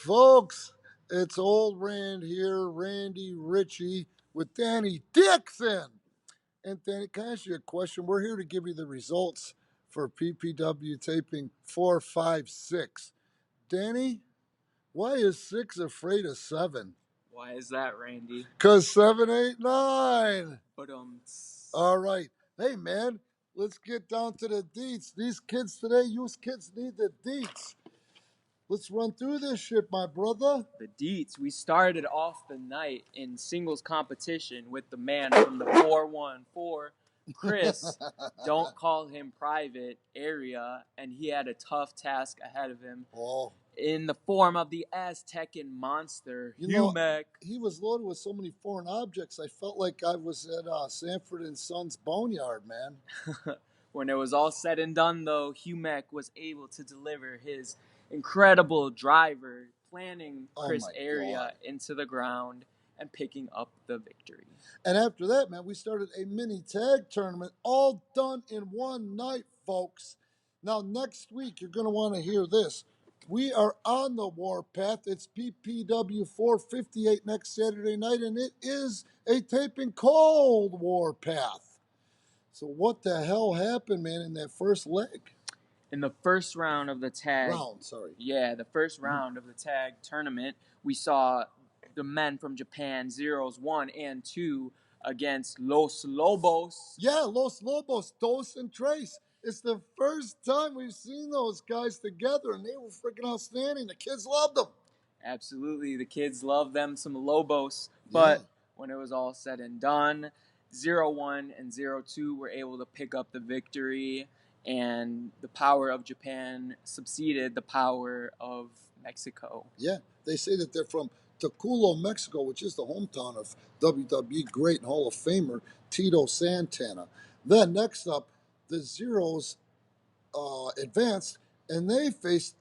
Folks, it's old Rand here, Randy Ritchie with Danny Dixon. And Danny, can I ask you a question? We're here to give you the results for PPW taping 456. Danny, why is 6 afraid of 7? Why is that, Randy? Because 7, 8, 9. But All right. Hey, man, let's get down to the deets. These kids today, you kids need the deets. Let's run through this shit, my brother. the deets. We started off the night in singles competition with the man from the 414, Chris. Don't call him private area, and he had a tough task ahead of him. Oh. In the form of the Aztecan monster, You know, Humek. he was loaded with so many foreign objects. I felt like I was at Sanford and Sons Boneyard, man. When it was all said and done, though, Humek was able to deliver his incredible driver, planting Chris Area into the ground and picking up the victory. And after that, man, we started a mini tag tournament, all done in one night, folks. Now, next week, you're going to want to hear this. We are on the warpath. It's PPW 458 next Saturday night, and it is a taping called Warpath. So what the hell happened, man, in that first leg? In the first round of the tag... Yeah, the first round of the tag tournament, we saw the men from Japan, Zeros 1 and 2, against Los Lobos. Yeah, Los Lobos, Dos and Trace. It's the first time we've seen those guys together, and they were freaking outstanding. The kids loved them. Absolutely, the kids love them some Lobos. But when it was all said and done, 0-1 and 0-2 were able to pick up the victory, and the power of Japan succeeded the power of Mexico. Yeah, they say that they're from Teculo, Mexico, which is the hometown of WWE great and Hall of Famer Tito Santana. Then next up, the Zeros advanced, and they faced,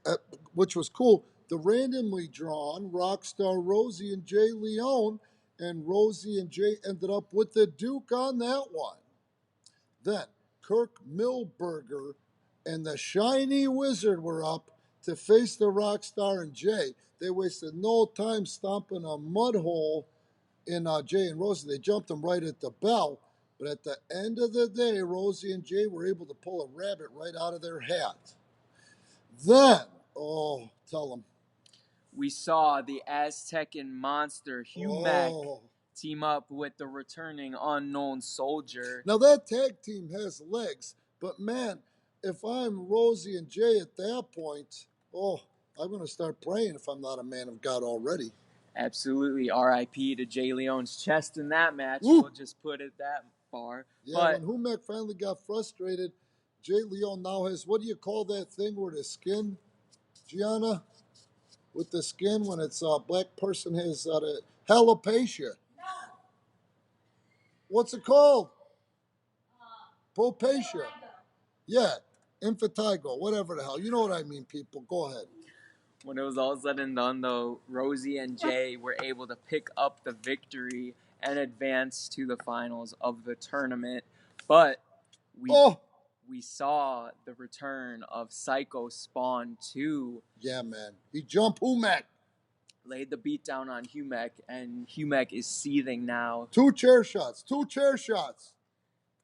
which was cool, the randomly drawn Rockstar Rosie and Jay Leone, and Rosie and Jay ended up with the Duke on that one. Then Kirk Milberger and the Shiny Wizard were up to face the Rockstar and Jay. They wasted no time stomping a mud hole in Jay and Rosie. They jumped them right at the bell. But at the end of the day, Rosie and Jay were able to pull a rabbit right out of their hat. Then, tell them. We saw the Aztecan monster, Humek, team up with the returning Unknown Soldier. Now, that tag team has legs, but man, if I'm Rosie and Jay at that point, I'm going to start praying if I'm not a man of God already. Absolutely. R.I.P. to Jay Leone's chest in that match. We'll just put it that far. Yeah, when Humek finally got frustrated, Jay Leone now has, what do you call that thing where the skin, Gianna? With the skin when it's a black person has alopecia. No. What's it called? Propacia. Yeah, infatigo, whatever the hell. You know what I mean, people. Go ahead. When it was all said and done, though, Rosie and Jay were able to pick up the victory and advance to the finals of the tournament. But we saw the return of Psycho Spawn 2. Yeah, man. He jumped Humek. Laid the beat down on Humek, and Humek is seething now. Two chair shots.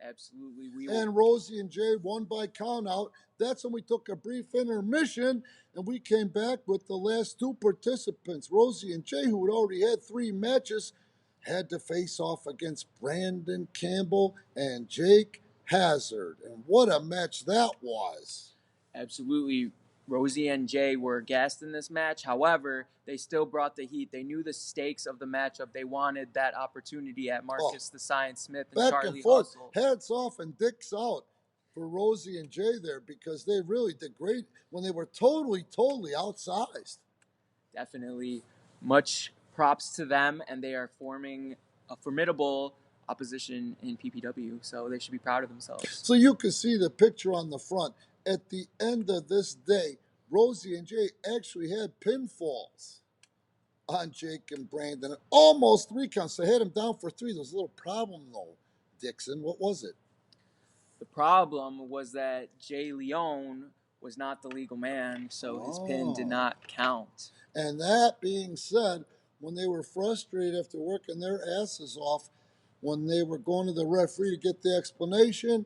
Absolutely. And Rosie and Jay won by count out. That's when we took a brief intermission, and we came back with the last two participants. Rosie and Jay, who had already had 3 matches, had to face off against Brandon Campbell and Jake Hazard. And what a match that was. Absolutely. Rosie and Jay were gassed in this match. However, they still brought the heat. They knew the stakes of the matchup. They wanted that opportunity at Marcus the Science Smith and Charlie Hustle. Hats off and dicks out for Rosie and Jay there, because they really did great when they were totally outsized. Definitely. Much props to them, and they are forming a formidable opposition in PPW, so they should be proud of themselves. So you can see the picture on the front. At the end of this day, Rosie and Jay actually had pinfalls on Jake and Brandon. Almost 3 counts. They had him down for 3. There was a little problem, though, Dixon. What was it? The problem was that Jay Leone was not the legal man, so his pin did not count. And that being said, when they were frustrated after working their asses off, when they were going to the referee to get the explanation,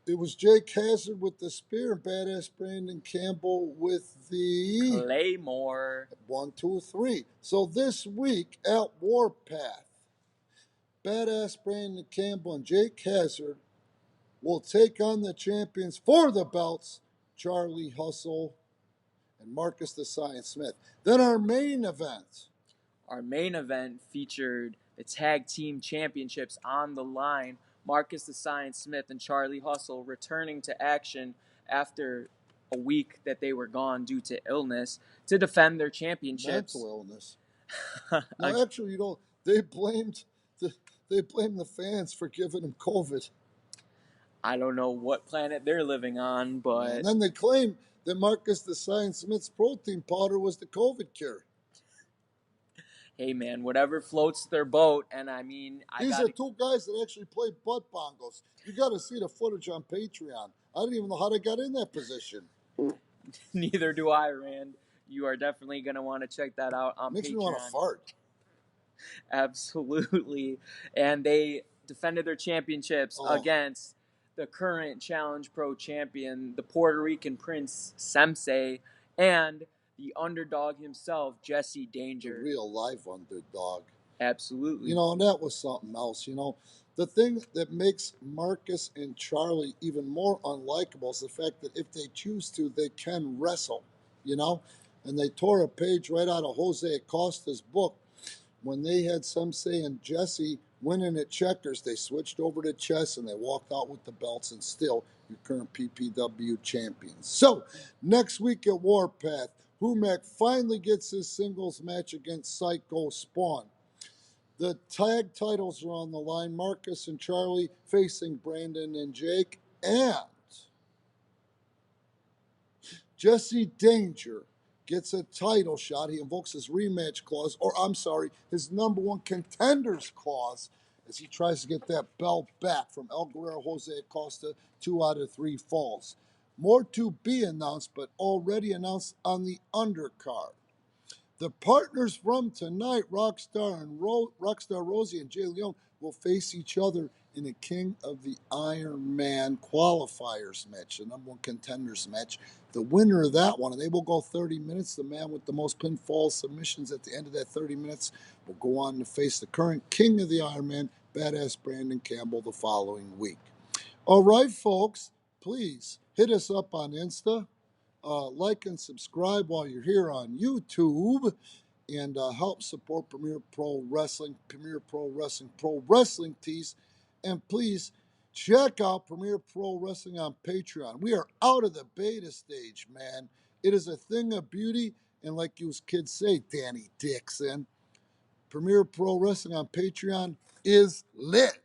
it was Jake Hazard with the spear and Badass Brandon Campbell with the Claymore. 1, 2, 3. So this week at Warpath, Badass Brandon Campbell and Jake Hazard will take on the champions for the belts, Charlie Hustle and Marcus the Science Smith. Then our main event. Our main event featured the tag team championships on the line. Marcus the Science Smith and Charlie Hustle returning to action after a week that they were gone due to illness to defend their championships. Mental illness. No, actually, they blamed the fans for giving him COVID. I don't know what planet they're living on, but and then they claim that Marcus the Science Smith's protein powder was the COVID cure. Hey man, whatever floats their boat, and I mean, These are two guys that actually play butt bongos. You got to see the footage on Patreon. I don't even know how they got in that position. Neither do I, Rand. You are definitely going to want to check that out on Makes Patreon. me want to fart. Absolutely. And they defended their championships against the current Challenge Pro champion, the Puerto Rican Prince Sensei, and the underdog himself, Jesse Danger. The real life underdog. Absolutely. And that was something else. The thing that makes Marcus and Charlie even more unlikable is the fact that if they choose to, they can wrestle, And they tore a page right out of Jose Acosta's book. When they had Sensei and Jesse winning at checkers, they switched over to chess and they walked out with the belts and still your current PPW champions. So, next week at Warpath, Humac finally gets his singles match against Psycho Spawn. The tag titles are on the line. Marcus and Charlie facing Brandon and Jake. And Jesse Danger gets a title shot. He invokes his rematch clause, his number one contenders clause, as he tries to get that belt back from El Guerrero Jose Acosta 2 out of 3 falls. More to be announced, but already announced on the undercard. The partners from tonight, Rockstar Rosie and Jay Leone, will face each other in a King of the Iron Man qualifiers match, the number one contenders match. The winner of that one, and they will go 30 minutes, the man with the most pinfall submissions at the end of that 30 minutes will go on to face the current King of the Iron Man, Badass Brandon Campbell, the following week. All right, folks, please hit us up on Insta. Like and subscribe while you're here on YouTube, and help support Premier Pro Wrestling Pro Wrestling Tees, and please check out Premier Pro Wrestling on Patreon. We are out of the beta stage, man. It is a thing of beauty, and like you kids say, Danny Dixon, Premier Pro Wrestling on Patreon is lit.